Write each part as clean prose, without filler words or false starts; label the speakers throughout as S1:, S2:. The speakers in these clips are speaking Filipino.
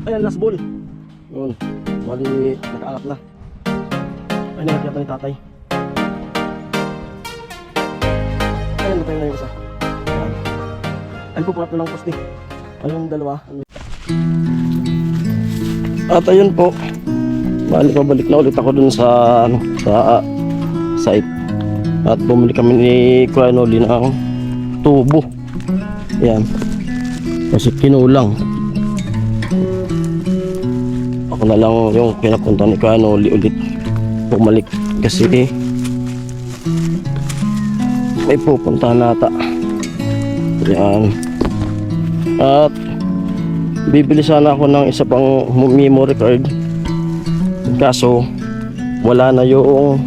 S1: Ayan, last ball. Yun. Bali, nakaangat na. Ay, nagkakita ni tatay. Ayan, natay na yung isa. Ayan. Ay, pupulat na lang poste. Ayun yung dalawa. At ayun po. Bali, pabalik na ulit ako dun sa, sa site. At bumili kami ni Kuya Noli ng tubo. Ayan. Kasi kinulang. Ako na lang yung pinapunta ni Kuya Noli ulit. Bumalik kasi may pupuntahan nata. Ayan. At bibili sana ako ng isa pang memory card. Kaso wala na yung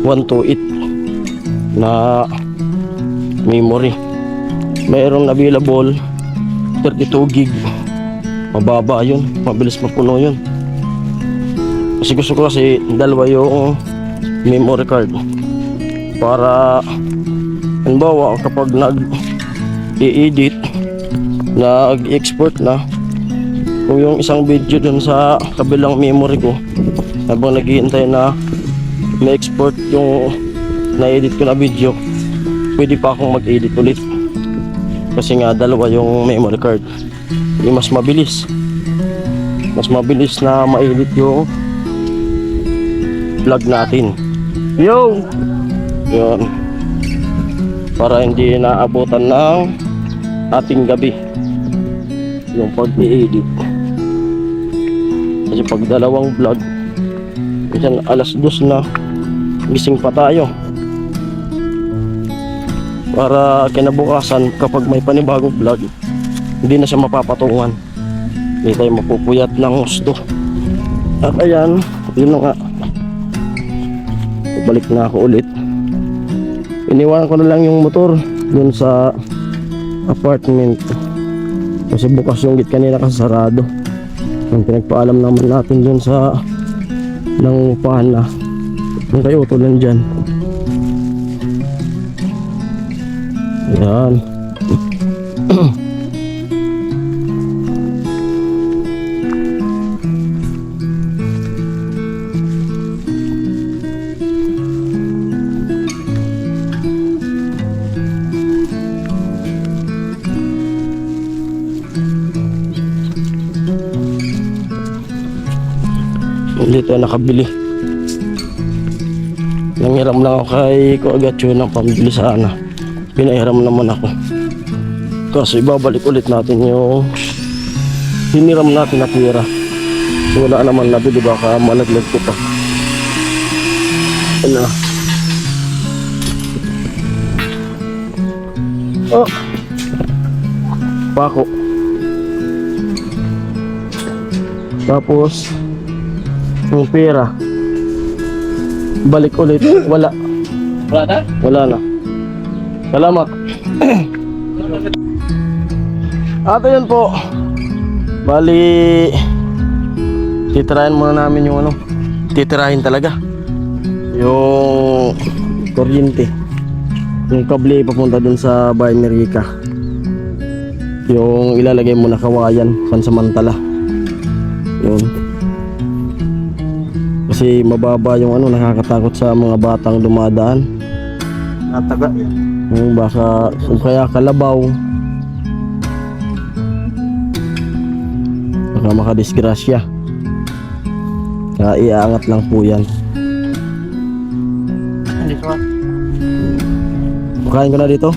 S1: 128 na memory. Mayroong available 32 gig. Mababa yun, mabilis mapuno yun. Kasi gusto ko kasi dalawa yung memory card para halimbawa kapag nag-i-edit, nag-export na, kung yung isang video dun sa kabilang memory ko habang naghihintay na na-export yung na-edit ko na video, pwede pa akong mag-edit ulit kasi nga dalawa yung memory card. Hindi mas mabilis na ma-edit yung vlog natin. Yo! Yun. Para hindi naabutan ng ating gabi yung pag-i-edit. Kasi pag dalawang vlog, minsan alas 2 na gising pa tayo. Para kinabukasan kapag may panibagong vlog, hindi na siya mapapatungan. Hindi tayo mapupuyat ng gusto. At ayan, yun na nga. Balik na ako ulit. Iniwan ko na lang yung motor dun sa apartment kasi bukas yung gate kanina kasi sarado. Ang pinagpaalam naman natin dun sa nangupahan na yung kayo tulan dyan. Ayan. Dito nakabili. Nanghiram lang ako kay Kuagatyo ng pambili sana. Pinahiram naman ako. Kasi ibabalik ulit natin yung hiniram natin na pera. So, wala naman nabili, baka malaglag ko pa. Ano? Oh! Pako. Tapos yung pera balik ulit, wala na? Wala na. Salamat. At yun po, bali titirahin muna namin yung titirahin talaga yung kuryente, yung kable papunta dun sa bahay ni Rica, yung ilalagay mo na kawayan pansamantala yun. Kasi mababa yung nakakatakot sa mga batang dumadaan. Nataga. Baka kung kaya kalabaw, baka makadisgrasya. Kaya iaangat lang po yan. Makain ko na dito.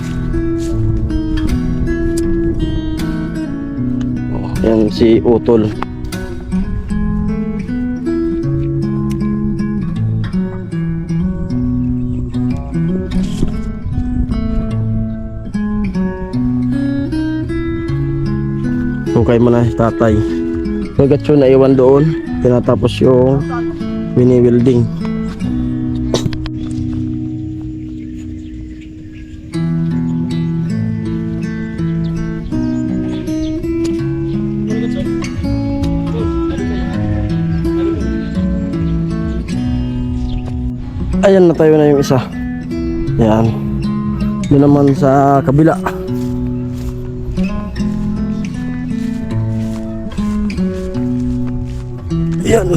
S1: Yan si Utol. Tukay mo na tatay. Kuagatyo na iwan doon. Tinatapos yung mini-welding. Ayan, natayo na yung isa. Ayan. Yun naman sa kabila. Yan.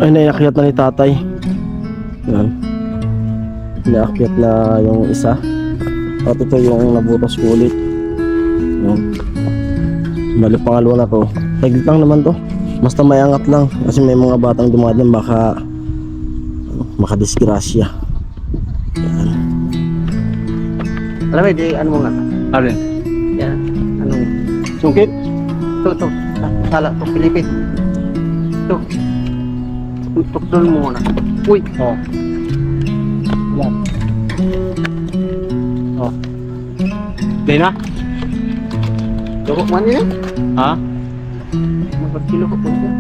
S1: Ay, naiakyat na ni tatay. Yan. Naiakyat na yung isa. At ito yung nabutas ko ulit. Yan. Bali pangalawa na to. Taglit lang naman to. Basta may angat lang. Kasi may mga batang dumadaan baka makadisgrasya. Yan.
S2: Alam mo, di ano mo nga?
S3: Alin?
S2: Yan. Anong?
S1: Sungkit?
S2: Ito. Sala. Ito, Pilipin. Ito. Tukdol mo na. Uy.
S1: Oh. Yan.
S3: Oh. Di na?
S2: Durok man yun.
S3: Ha?
S2: Magpagkilo ko po siya.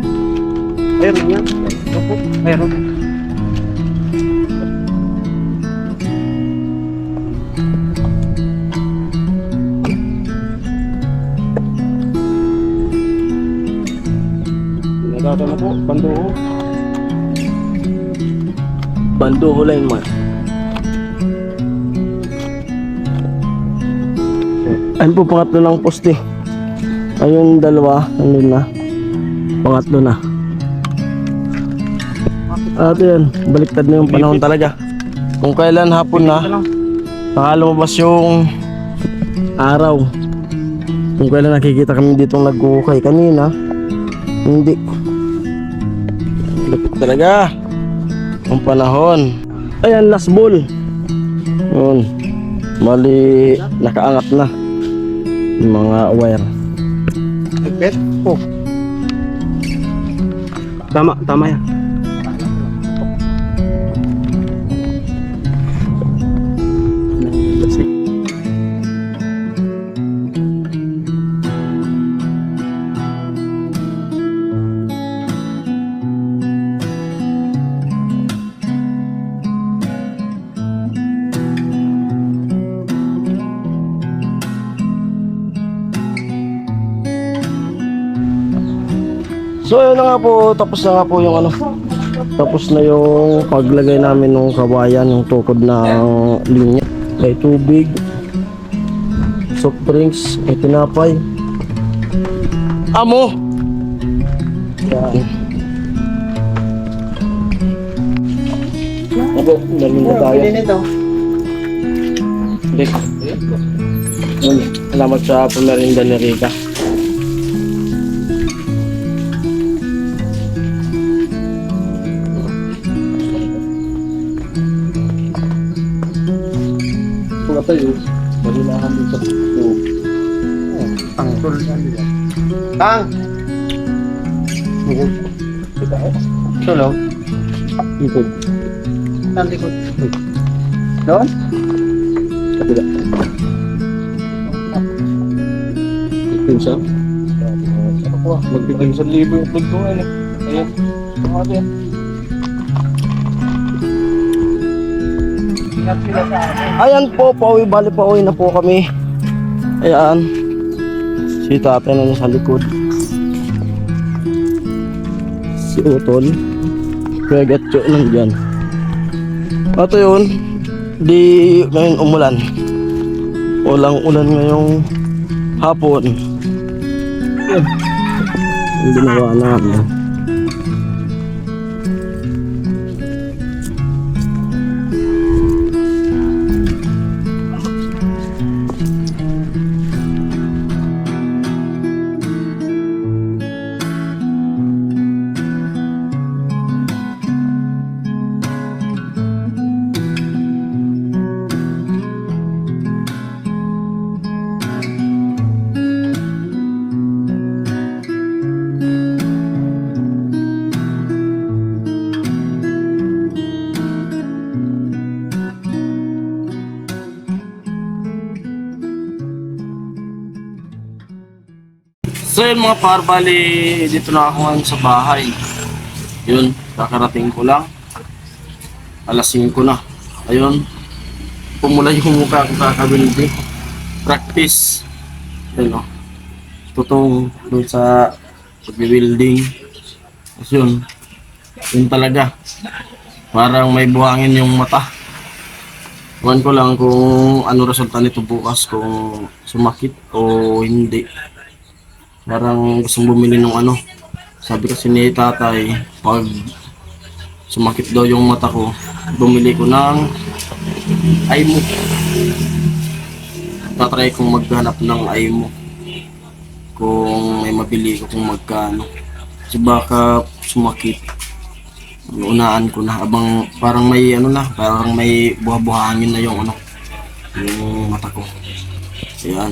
S2: Meron yan. Durok. Meron.
S3: Nagkata na po. Banduho.
S1: Banduho line man. Ayun po, pangatlo lang poste. Ayun, dalawa, ano na. Pangatlo na. At yan, baliktad na yung panahon talaga. Kung kailan hapon na, baka lumabas yung araw. Kung kailan nakikita kami ditong nag-uukay kanina, hindi. Lapit talaga ang panahon. Ayan, last ball. Yun. Mali, nakaangat na yung mga wire.
S2: Nagpet? Oh. Tama yan.
S1: So ayun na nga po, tapos na nga po yung ano. Tapos na yung paglagay namin ng kawayan, yung tukod ng linya. May tubig, soft drinks, may tinapay. Amo! Yan. Ako, namin na tayo.
S2: Nito.
S1: Salamat sa pamerinda ni Rica.
S3: Tayo, malinahan din sa loob.
S2: Tangtol yan. Tang! Solo?
S3: Ikot.
S2: Saan likod? Doon?
S3: Kabila. Pinsan. Magpipinsan libo yung upload ko ngayon. Ayan. Ayan.
S1: Ayan po, bali pauwi na po kami. Ayan. Si tatay na nasa likod. Si Utol. Kuya Gatcho nandyan. At yun, di ngayon umulan. Walang ulan ngayong hapon. Yun. Yung ginawa namin. So yun mga par, bali dito na ako ngayon sa bahay. Yun, kakarating ko lang. Alas 5 na. Ayun, pumula yung mukha ko kakabildi. Practice. Yun o. Tutong dun sa pag-building. Tapos yun, yun talaga. Parang may buhangin yung mata. Iwan ko lang kung ano resulta nito bukas, kung sumakit o hindi. Parang gustong bumili ng ano. Sabi kasi ni tatay, pag sumakit daw yung mata ko, bumili ko ng IMO. Tatry kong maghanap ng IMO. Kung may mabili ko kung magkano. Kasi baka sumakit. Unaan ko na. Abang parang may ano na, parang may buha-buhangin na yung ano. Yung mata ko. Ayan.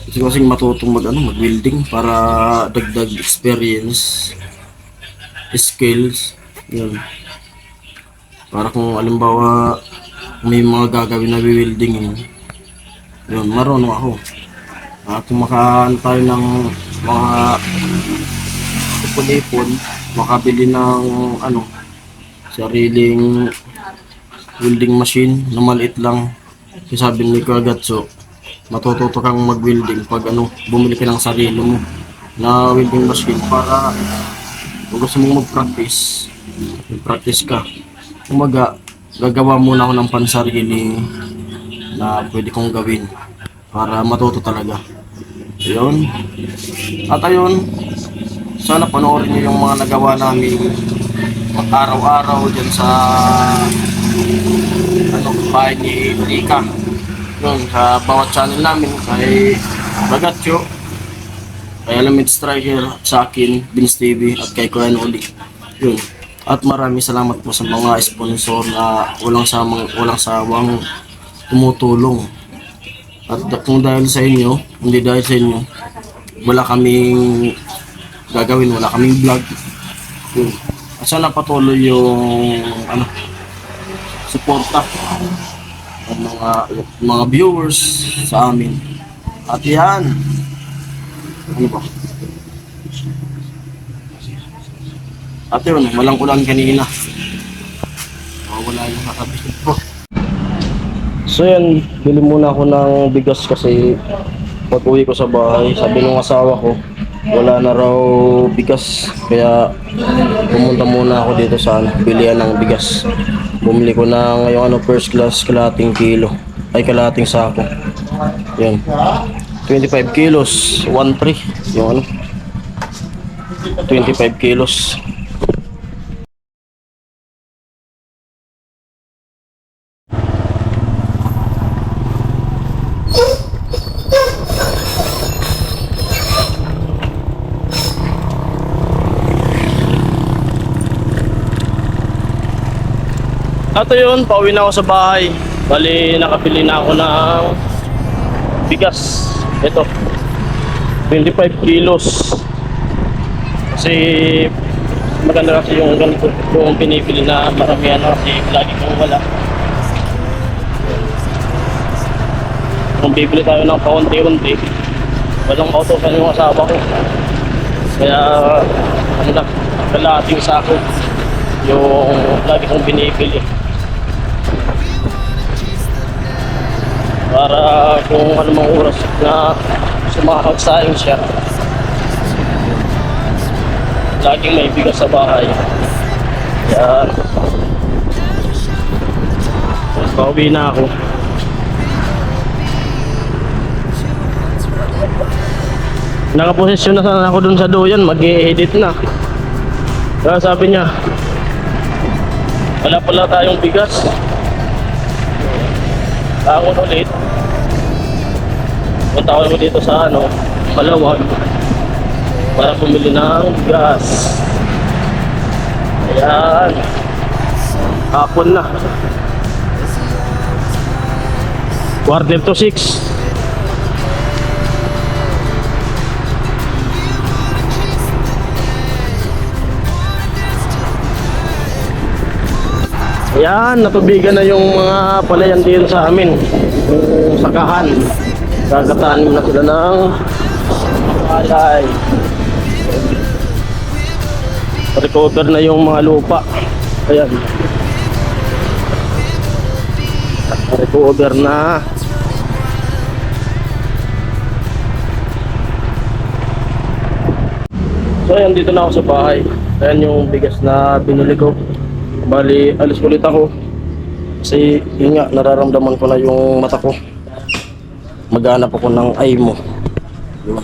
S1: Gusto ko kasing matutong mag-welding para dagdag experience, skills, yun. Para kung alimbawa may mga gagawin na welding, yun, marunong ako. Kung makaan tayo ng mga ipon-ipon, makabili ng ano, sariling welding machine na maliit lang. Kasi sabi ni Kuya Gatso, matututo kang mag-welding pag ano, bumili ka ng sarili mo na welding machine para kung gusto mong mag-practice, mag-practice ka. Kumaga, gagawa muna ako ng pansarili na pwede kong gawin para matuto talaga. Ayun. At ayun, sana panoorin niyo yung mga nagawa namin araw-araw dyan sa bahay ni Rika. Yun, sa bawat channel namin, kay Bagatyo, kay Element Striker, sa akin, Vince TV, at kay Kuya Noli. Yun. At maraming salamat po sa mga sponsor na walang sawang tumutulong. At kung dahil sa inyo, hindi dahil sa inyo, wala kaming gagawin, wala kaming vlog. Yun. At sana patuloy yung suporta ng mga viewers sa amin. At yan. Ano ba? At yun, walang ulan kanina. Wala yung kakabisip ko. So yan, bili muna ako ng bigas kasi pag uwi ko sa bahay, sabi ng asawa ko, wala na raw bigas. Kaya pumunta muna ako dito sa bilihan ng bigas. Bumili ko na ngayong first class, kalahating kilo. Ay, kalahating sako. Yan. 25 kilos, 1.3. Yung 25 kilos. At yun, pauwi na ako sa bahay. Bali, nakabili na ako ng bigas. Ito, 25 kilos. Kasi maganda kasi yung ganito yung pinipili na maramihan kasi lagi kong wala. Kung bibili tayo ng paunti-unti, walang kautosan yung asawa ko. Kaya, ano na, kalahating sako yung lagi kong binibili. Para kung ano mang oras na sumakagsaing siya, laging may bigas sa bahay. Yan. Pauwi na ako. Nakaposisyon na sana ako dun sa doyan, mag-i-edit na. Kaya sabi niya, wala pala tayong bigas. Ako ulit. Punta ko dito sa Malawag para bumili ng gas. Ayan. Hapon na. 5:45. Ayan, natubigan na yung mga palayan dito sa amin. Yung sakahan. Gagataan na sila ng palay. Recover na yung mga lupa. Ayan. Recover na. So ayan, dito na ako sa bahay. Ayan yung bigas na binili ko. Bali, alis ulit ako. Kasi yun nga, nararamdaman ko na yung mata ko. Maghanap ako ng eye mo. Yun.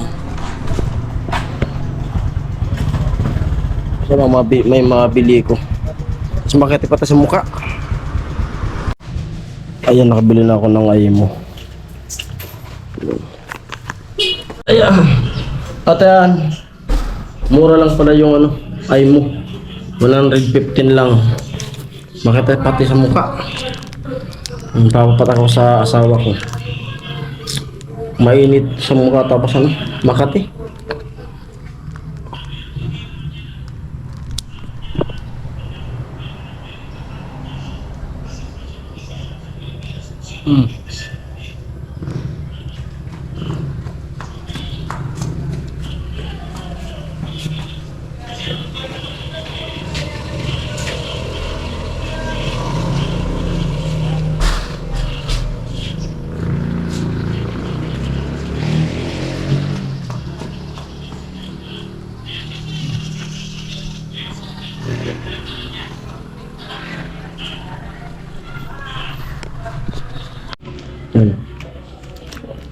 S1: Kasi may mabili ko. Tapos makiti pati sa mukha. Ayan, nakabili na ako ng eye mo. Ayan. At ayan, mura lang pala yung eye mo. 115 lang. Makita pati sa mukha. Papapat ako sa asawa ko. Mainit sa mukha tapos Makati.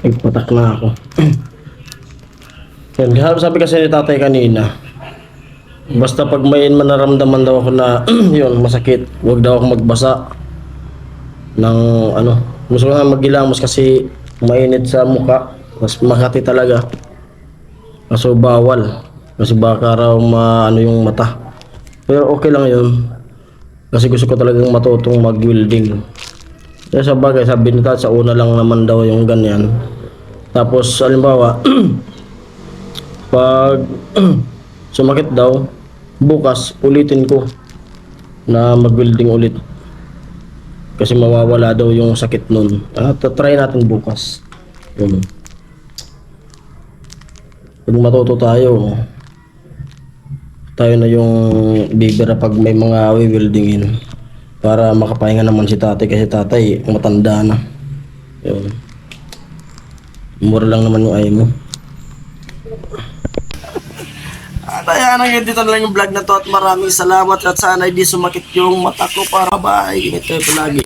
S1: Nagpatak na ako. Yan, sabi kasi ni tatay kanina, Basta pag may manaramdaman daw ako na yun, masakit, huwag daw ako magbasa ng ano. Gusto ko nga maghilamos kasi mainit sa mukha. Mas makati talaga. Kaso bawal. Kasi baka raw maano yung mata. Pero okay lang yun. Kasi gusto ko talagang matutong mag-welding. Kaya sa bagay, sabi nila sa una lang naman daw yung ganyan. Tapos, halimbawa, pag sumakit daw, bukas ulitin ko na mag-welding ulit. Kasi mawawala daw yung sakit nun. Try natin bukas. Yun. Pag matuto tayo, tayo na yung bibira pag may mga weldingin. Para makapahinga naman si tatay kasi tatay matanda na. Yun. Mura lang naman yung ayaw mo. At ayan, hanggang dito na lang yung vlog na to at maraming salamat at sana hindi sumakit yung mata ko para bye. Ingat kayo palagi.